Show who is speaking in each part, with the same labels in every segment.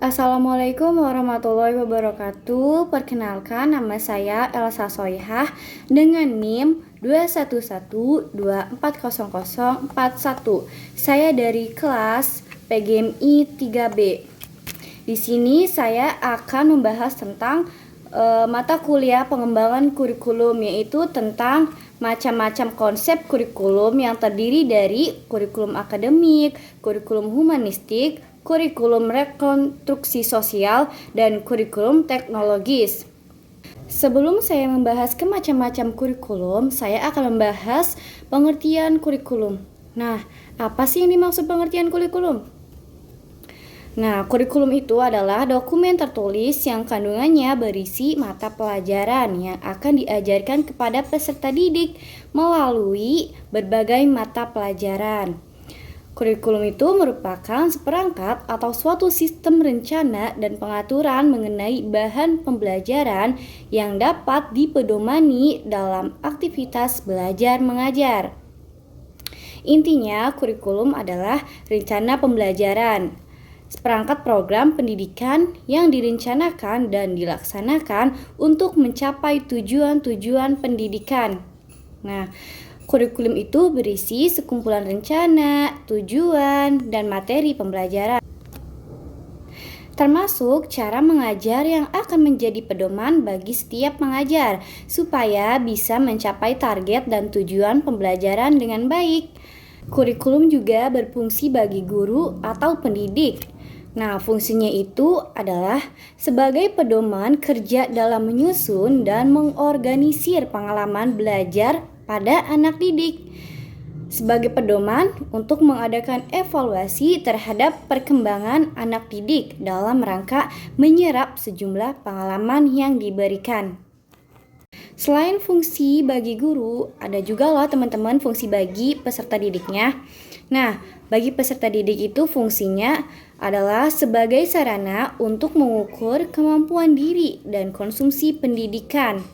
Speaker 1: Assalamualaikum warahmatullahi wabarakatuh. Perkenalkan, nama saya Elsa Soihah dengan NIM 211240041. Saya dari kelas PGMI 3B. Di sini saya akan membahas tentang mata kuliah pengembangan kurikulum, yaitu tentang macam-macam konsep kurikulum yang terdiri dari kurikulum akademik, kurikulum humanistik, kurikulum rekonstruksi sosial, dan kurikulum teknologis. Sebelum saya membahas ke macam-macam kurikulum, saya akan membahas pengertian kurikulum. Nah, apa sih yang dimaksud pengertian kurikulum? Nah, kurikulum itu adalah dokumen tertulis yang kandungannya berisi mata pelajaran yang akan diajarkan kepada peserta didik melalui berbagai mata pelajaran. Kurikulum itu merupakan seperangkat atau suatu sistem rencana dan pengaturan mengenai bahan pembelajaran yang dapat dipedomani dalam aktivitas belajar mengajar. Intinya, kurikulum adalah rencana pembelajaran, seperangkat program pendidikan yang direncanakan dan dilaksanakan untuk mencapai tujuan-tujuan pendidikan. Nah, kurikulum itu berisi sekumpulan rencana, tujuan, dan materi pembelajaran, termasuk cara mengajar yang akan menjadi pedoman bagi setiap pengajar supaya bisa mencapai target dan tujuan pembelajaran dengan baik. Kurikulum juga berfungsi bagi guru atau pendidik. Nah, fungsinya itu adalah sebagai pedoman kerja dalam menyusun dan mengorganisir pengalaman belajar pada anak didik, sebagai pedoman untuk mengadakan evaluasi terhadap perkembangan anak didik dalam rangka menyerap sejumlah pengalaman yang diberikan. Selain fungsi bagi guru, ada juga loh teman-teman fungsi bagi peserta didiknya. Nah, bagi peserta didik itu fungsinya adalah sebagai sarana untuk mengukur kemampuan diri dan konsumsi pendidikan.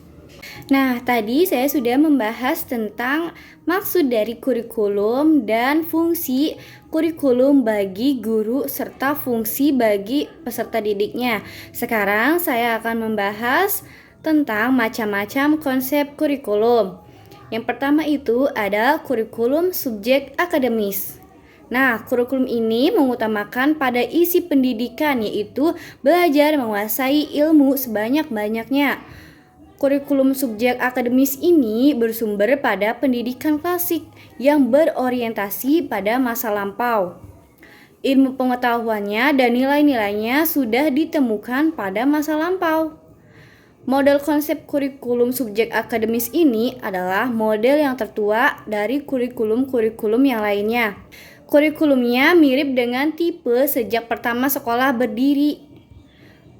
Speaker 1: Nah, tadi saya sudah membahas tentang maksud dari kurikulum dan fungsi kurikulum bagi guru serta fungsi bagi peserta didiknya. Sekarang saya akan membahas tentang macam-macam konsep kurikulum. Yang pertama itu ada kurikulum subjek akademis. Nah, kurikulum ini mengutamakan pada isi pendidikan, yaitu belajar menguasai ilmu sebanyak-banyaknya. Kurikulum subjek akademis ini bersumber pada pendidikan klasik yang berorientasi pada masa lampau. Ilmu pengetahuannya dan nilai-nilainya sudah ditemukan pada masa lampau. Model konsep kurikulum subjek akademis ini adalah model yang tertua dari kurikulum-kurikulum yang lainnya. Kurikulumnya mirip dengan tipe sejak pertama sekolah berdiri.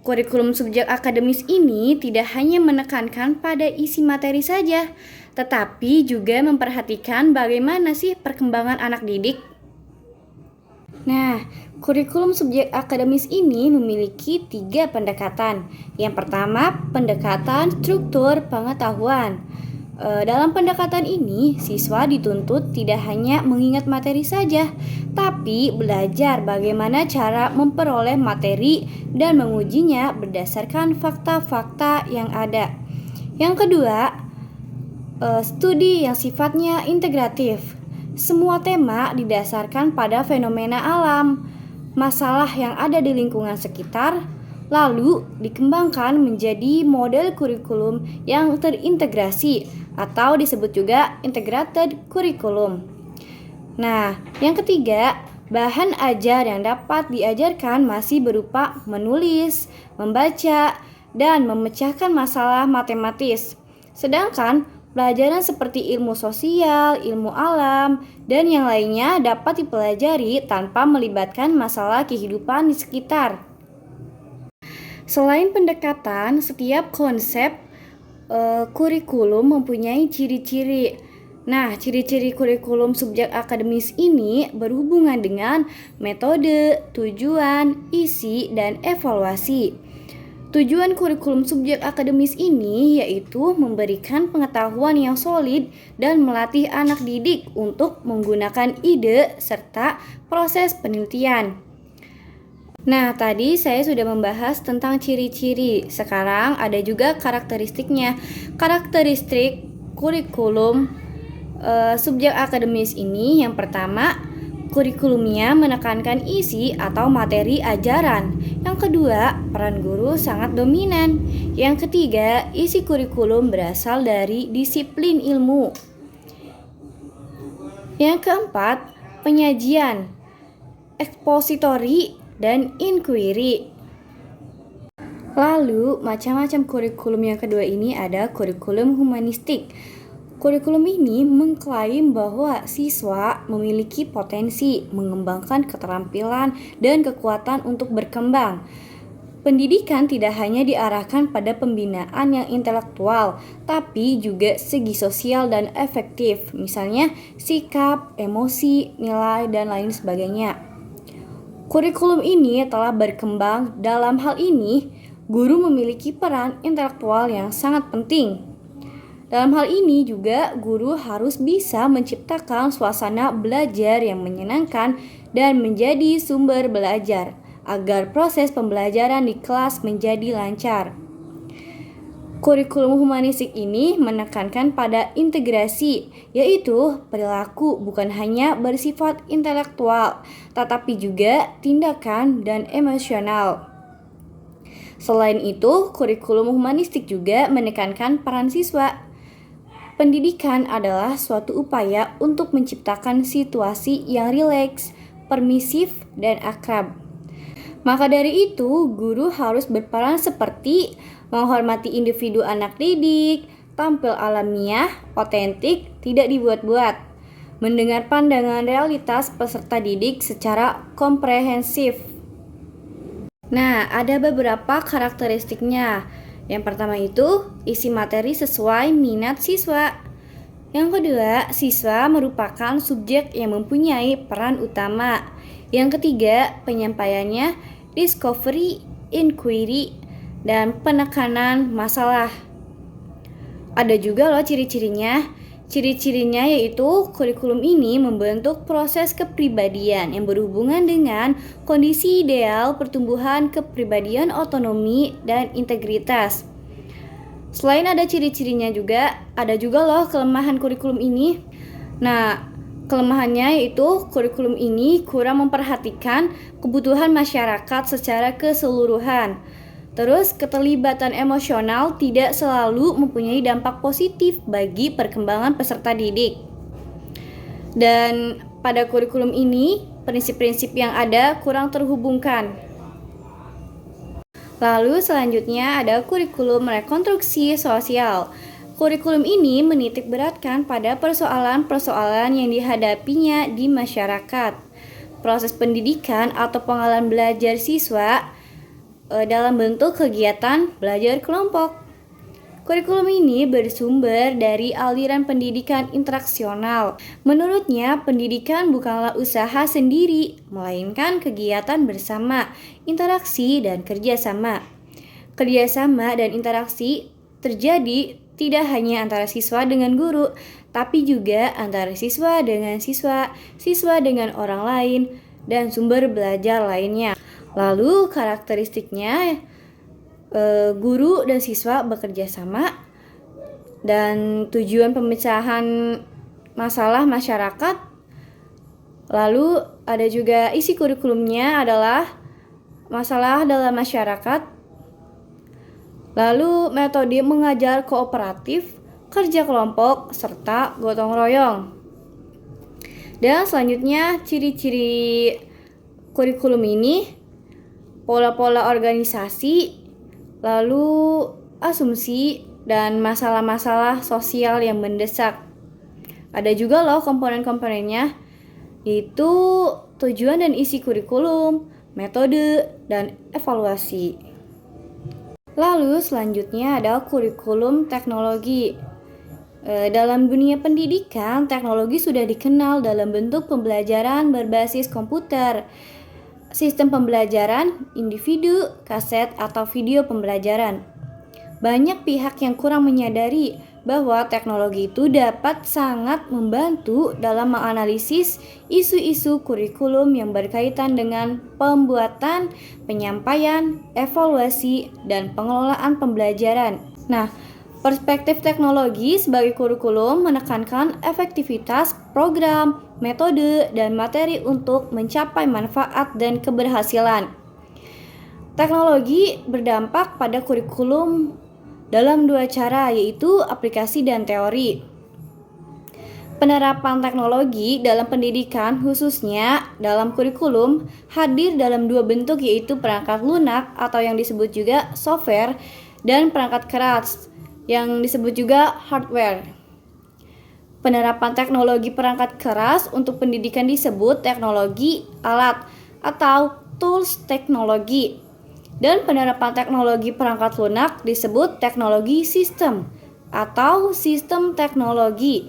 Speaker 1: Kurikulum subjek akademis ini tidak hanya menekankan pada isi materi saja, tetapi juga memperhatikan bagaimana sih perkembangan anak didik. Nah, kurikulum subjek akademis ini memiliki 3 pendekatan. Yang pertama, pendekatan struktur pengetahuan. Dalam pendekatan ini, siswa dituntut tidak hanya mengingat materi saja, tapi belajar bagaimana cara memperoleh materi dan mengujinya berdasarkan fakta-fakta yang ada. Yang kedua, studi yang sifatnya integratif. Semua tema didasarkan pada fenomena alam, masalah yang ada di lingkungan sekitar, lalu dikembangkan menjadi model kurikulum yang terintegrasi atau disebut juga integrated curriculum. Nah, yang ketiga, bahan ajar yang dapat diajarkan masih berupa menulis, membaca, dan memecahkan masalah matematis. Sedangkan pelajaran seperti ilmu sosial, ilmu alam, dan yang lainnya dapat dipelajari tanpa melibatkan masalah kehidupan di sekitar. Selain pendekatan, setiap konsep kurikulum mempunyai ciri-ciri. Nah, ciri-ciri kurikulum subjek akademis ini berhubungan dengan metode, tujuan, isi, dan evaluasi. Tujuan kurikulum subjek akademis ini yaitu memberikan pengetahuan yang solid dan melatih anak didik untuk menggunakan ide serta proses penelitian. Nah, tadi saya sudah membahas tentang ciri-ciri. Sekarang ada juga karakteristiknya. Karakteristik kurikulum subjek akademis ini yang pertama, kurikulumnya menekankan isi atau materi ajaran. Yang kedua, peran guru sangat dominan. Yang ketiga, isi kurikulum berasal dari disiplin ilmu. Yang keempat, penyajian, ekspositori, dan inquiry. Lalu, macam-macam kurikulum yang kedua ini ada kurikulum humanistik. Kurikulum ini mengklaim bahwa siswa memiliki potensi mengembangkan keterampilan dan kekuatan untuk berkembang. Pendidikan tidak hanya diarahkan pada pembinaan yang intelektual, tapi juga segi sosial dan efektif, misalnya sikap, emosi, nilai, dan lain sebagainya. Kurikulum ini telah berkembang. Dalam hal ini, guru memiliki peran intelektual yang sangat penting. Dalam hal ini juga guru harus bisa menciptakan suasana belajar yang menyenangkan dan menjadi sumber belajar agar proses pembelajaran di kelas menjadi lancar. Kurikulum humanistik ini menekankan pada integrasi, yaitu perilaku bukan hanya bersifat intelektual, tetapi juga tindakan dan emosional. Selain itu, kurikulum humanistik juga menekankan peran siswa. Pendidikan adalah suatu upaya untuk menciptakan situasi yang rileks, permisif, dan akrab. Maka dari itu, guru harus berperan seperti menghormati individu anak didik, tampil alamiah, otentik, tidak dibuat-buat, mendengar pandangan realitas peserta didik secara komprehensif. Nah, ada beberapa karakteristiknya. Yang pertama itu, isi materi sesuai minat siswa. Yang kedua, siswa merupakan subjek yang mempunyai peran utama. Yang ketiga, penyampaiannya discovery, inquiry, dan penekanan masalah. Ada juga loh ciri-cirinya. Ciri-cirinya yaitu kurikulum ini membentuk proses kepribadian yang berhubungan dengan kondisi ideal pertumbuhan kepribadian, otonomi, dan integritas. Selain ada ciri-cirinya juga, ada juga loh kelemahan kurikulum ini. Nah, kelemahannya yaitu kurikulum ini kurang memperhatikan kebutuhan masyarakat secara keseluruhan. Terus, keterlibatan emosional tidak selalu mempunyai dampak positif bagi perkembangan peserta didik. Dan pada kurikulum ini, prinsip-prinsip yang ada kurang terhubungkan. Lalu selanjutnya ada kurikulum rekonstruksi sosial. Kurikulum ini menitik beratkan pada persoalan-persoalan yang dihadapinya di masyarakat. Proses pendidikan atau pengalaman belajar siswa dalam bentuk kegiatan belajar kelompok. Kurikulum ini bersumber dari aliran pendidikan interaksional. Menurutnya, pendidikan bukanlah usaha sendiri, melainkan kegiatan bersama, interaksi, dan kerjasama. Kerjasama dan interaksi terjadi tidak hanya antara siswa dengan guru, tapi juga antara siswa dengan siswa, siswa dengan orang lain, dan sumber belajar lainnya. Lalu karakteristiknya, guru dan siswa bekerja sama, dan tujuan pemecahan masalah masyarakat. Lalu ada juga isi kurikulumnya adalah masalah dalam masyarakat. Lalu metode mengajar kooperatif, kerja kelompok, serta gotong royong. Dan selanjutnya ciri-ciri kurikulum ini, pola-pola organisasi, lalu asumsi, dan masalah-masalah sosial yang mendesak. Ada juga loh komponen-komponennya, yaitu tujuan dan isi kurikulum, metode, dan evaluasi. Lalu selanjutnya ada kurikulum teknologi. Dalam dunia pendidikan, teknologi sudah dikenal dalam bentuk pembelajaran berbasis komputer, sistem pembelajaran, individu, kaset, atau video pembelajaran. Banyak pihak yang kurang menyadari bahwa teknologi itu dapat sangat membantu dalam menganalisis isu-isu kurikulum yang berkaitan dengan pembuatan, penyampaian, evaluasi, dan pengelolaan pembelajaran. Nah, perspektif teknologi sebagai kurikulum menekankan efektivitas program, metode, dan materi untuk mencapai manfaat dan keberhasilan. Teknologi berdampak pada kurikulum dalam dua cara, yaitu aplikasi dan teori. Penerapan teknologi dalam pendidikan, khususnya dalam kurikulum, hadir dalam dua bentuk, yaitu perangkat lunak atau yang disebut juga software, dan perangkat keras yang disebut juga hardware. Penerapan teknologi perangkat keras untuk pendidikan disebut teknologi alat atau tools teknologi. Dan penerapan teknologi perangkat lunak disebut teknologi sistem atau sistem teknologi.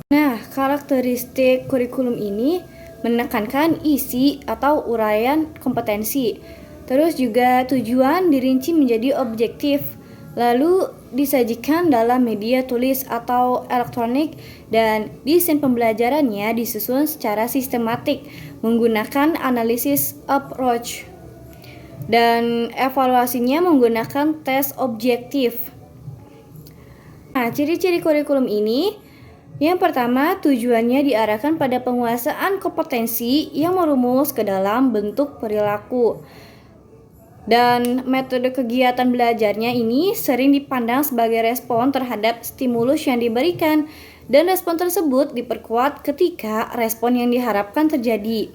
Speaker 1: Nah, karakteristik kurikulum ini menekankan isi atau uraian kompetensi. Terus juga tujuan dirinci menjadi objektif, lalu disajikan dalam media tulis atau elektronik, dan desain pembelajarannya disusun secara sistematik menggunakan analisis approach. Dan evaluasinya menggunakan tes objektif. Nah, ciri-ciri kurikulum ini, yang pertama, tujuannya diarahkan pada penguasaan kompetensi yang merumus ke dalam bentuk perilaku. Dan metode kegiatan belajarnya ini sering dipandang sebagai respon terhadap stimulus yang diberikan, dan respon tersebut diperkuat ketika respon yang diharapkan terjadi.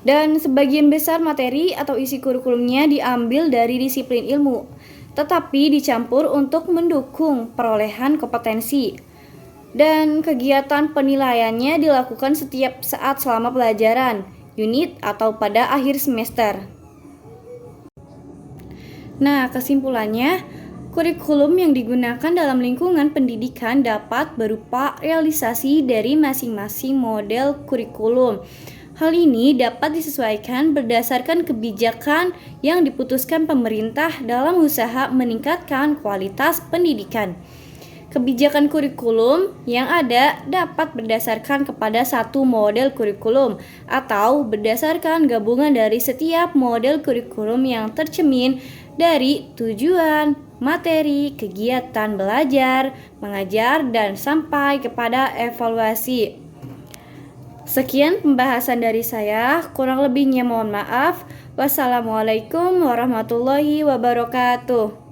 Speaker 1: Dan sebagian besar materi atau isi kurikulumnya diambil dari disiplin ilmu, tetapi dicampur untuk mendukung perolehan kompetensi. Dan kegiatan penilaiannya dilakukan setiap saat selama pelajaran, unit, atau pada akhir semester. Nah, kesimpulannya, kurikulum yang digunakan dalam lingkungan pendidikan dapat berupa realisasi dari masing-masing model kurikulum. Hal ini dapat disesuaikan berdasarkan kebijakan yang diputuskan pemerintah dalam usaha meningkatkan kualitas pendidikan. Kebijakan kurikulum yang ada dapat berdasarkan kepada satu model kurikulum atau berdasarkan gabungan dari setiap model kurikulum yang tercermin dari tujuan, materi, kegiatan belajar, mengajar, dan sampai kepada evaluasi. Sekian pembahasan dari saya, kurang lebihnya mohon maaf. Wassalamualaikum warahmatullahi wabarakatuh.